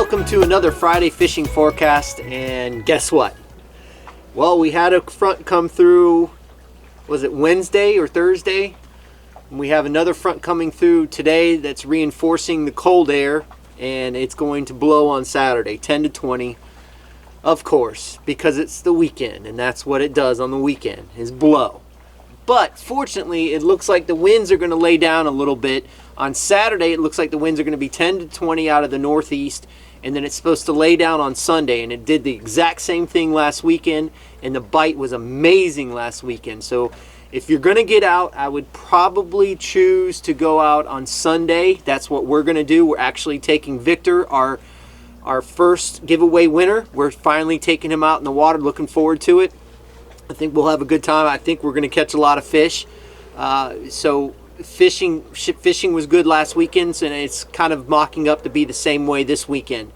Welcome to another Friday fishing forecast, and guess what? Well, we had a front come through, was it Wednesday or Thursday? And we have another front coming through today that's reinforcing the cold air, and it's going to blow on Saturday, 10 to 20. Of course, because it's the weekend, and that's what it does on the weekend, is blow. But fortunately, it looks like the winds are going to lay down a little bit. On Saturday, it looks like the winds are going to be 10 to 20 out of the northeast, and then it's supposed to lay down on Sunday, and it did the exact same thing last weekend, and the bite was amazing last weekend. So if you're going to get out, I would probably choose to go out on Sunday. That's what we're going to do. We're actually taking Victor, our first giveaway winner. We're finally taking him out in the water, looking forward to it. I think we'll have a good time. I think we're going to catch a lot of fish. So fishing was good last weekend, and it's kind of mocking up to be the same way this weekend.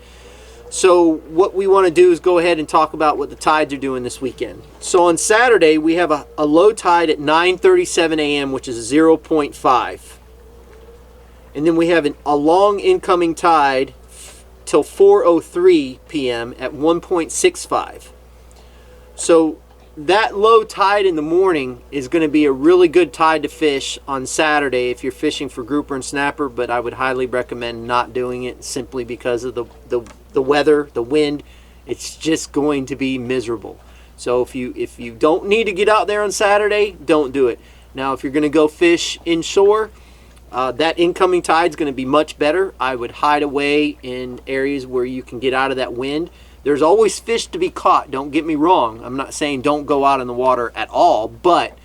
So what we want to do is go ahead and talk about what the tides are doing this weekend. So on Saturday, we have a low tide at 9:37 a.m., which is 0.5. And then we have a long incoming tide till 4:03 p.m. at 1.65. So that low tide in the morning is going to be a really good tide to fish on Saturday if you're fishing for grouper and snapper, but I would highly recommend not doing it simply because of the weather, the wind. It's just going to be miserable. So if you don't need to get out there on Saturday, don't do it. Now, if you're going to go fish inshore, that incoming tide is going to be much better. I would hide away in areas where you can get out of that wind. There's always fish to be caught, don't get me wrong. I'm not saying don't go out in the water at all, but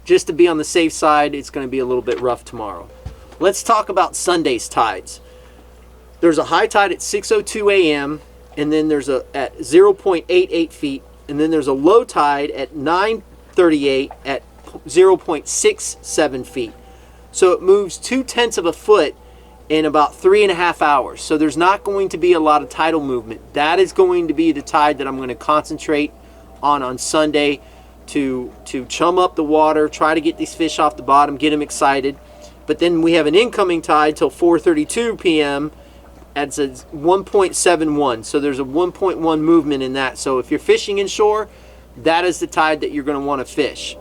just to be on the safe side, it's going to be a little bit rough tomorrow. Let's talk about Sunday's tides. There's a high tide at 6:02 a.m., and then there's at 0.88 feet, and then there's a low tide at 9:38 at 0.67 feet. So it moves 0.2 of a foot in about 3.5 hours. So there's not going to be a lot of tidal movement. That is going to be the tide that I'm going to concentrate on Sunday to chum up the water, try to get these fish off the bottom, get them excited. But then we have an incoming tide till 4:32 p.m. at 1.71. So there's a 1.1 movement in that. So if you're fishing inshore, that is the tide that you're going to want to fish.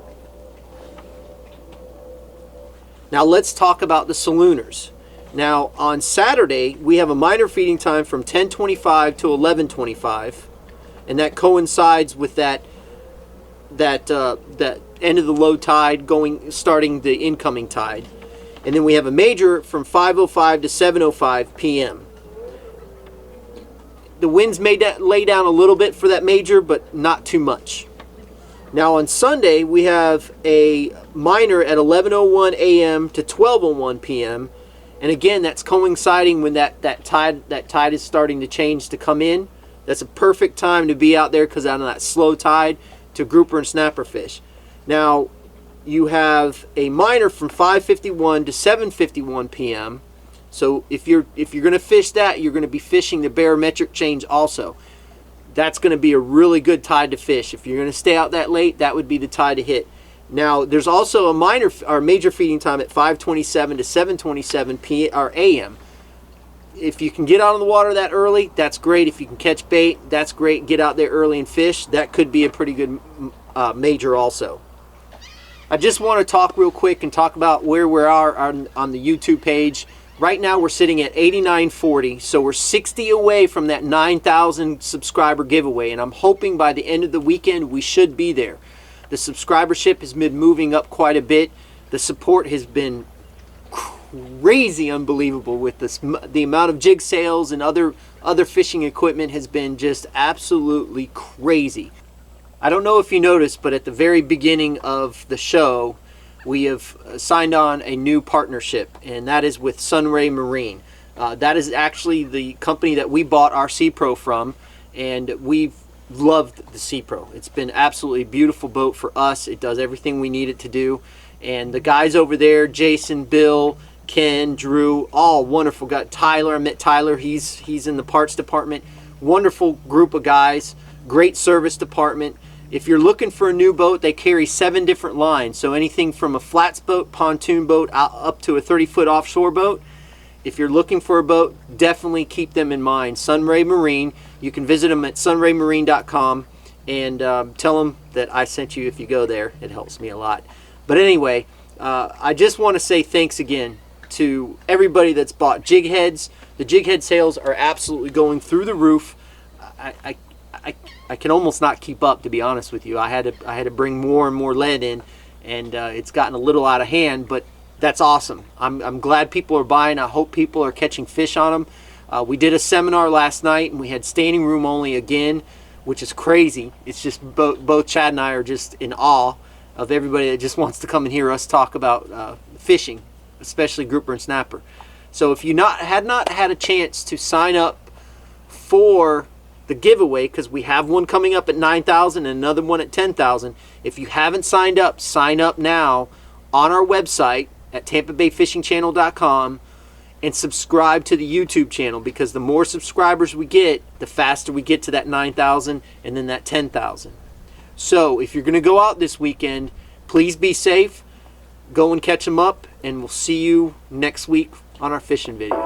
Now let's talk about the salooners. Now on Saturday, we have a minor feeding time from 10:25 to 11:25, and that coincides with that end of the low tide starting the incoming tide. And then we have a major from 5:05 to 7:05 p.m. The winds may lay down a little bit for that major, but not too much. Now on Sunday, we have a minor at 11:01 a.m. to 12:01 p.m. And again, that's coinciding when that tide is starting to change to come in. That's a perfect time to be out there because on that slow tide to grouper and snapper fish. Now, you have a minor from 5:51 to 7:51 p.m. So if you're going to fish that, you're going to be fishing the barometric change also. That's going to be a really good tide to fish. If you're going to stay out that late, that would be the tide to hit. Now, there's also a major feeding time at 5:27 to 7:27 p.m. or a.m. If you can get out on the water that early, that's great. If you can catch bait, that's great. Get out there early and fish. That could be a pretty good major also. I just want to talk real quick and talk about where we are on the YouTube page. Right now, we're sitting at 8940, so we're 60 away from that 9,000 subscriber giveaway, and I'm hoping by the end of the weekend we should be there. The subscribership has been moving up quite a bit. The support has been crazy unbelievable with this. The amount of jig sales and other fishing equipment has been just absolutely crazy. I don't know if you noticed, but at the very beginning of the show, we have signed on a new partnership, and that is with Sunray Marine. That is actually the company that we bought our Sea Pro from, and we've loved the Sea Pro. It's been absolutely a beautiful boat for us. It does everything we need it to do. And the guys over there, Jason, Bill, Ken, Drew, all wonderful guys. Tyler, I met Tyler. He's in the parts department. Wonderful group of guys. Great service department. If you're looking for a new boat, they carry 7 different lines. So anything from a flats boat, pontoon boat, up to a 30-foot offshore boat. if you're looking for a boat, definitely keep them in mind. Sunray Marine. You can visit them at sunraymarine.com and tell them that I sent you if you go there. It helps me a lot. But anyway, I just want to say thanks again to everybody that's bought jig heads. The jig head sales are absolutely going through the roof. I can almost not keep up, to be honest with you. I had to bring more and more lead in, and it's gotten a little out of hand, but that's awesome. I'm glad people are buying. I hope people are catching fish on them. We did a seminar last night, and we had standing room only again, which is crazy. It's just both Chad and I are just in awe of everybody that just wants to come and hear us talk about fishing, especially grouper and snapper. So if you had not had a chance to sign up for the giveaway, because we have one coming up at 9,000 and another one at 10,000. If you haven't signed up, sign up now on our website at tampabayfishingchannel.com and subscribe to the YouTube channel, because the more subscribers we get, the faster we get to that 9,000 and then that 10,000. So if you're going to go out this weekend, please be safe, go and catch them up, and we'll see you next week on our fishing video.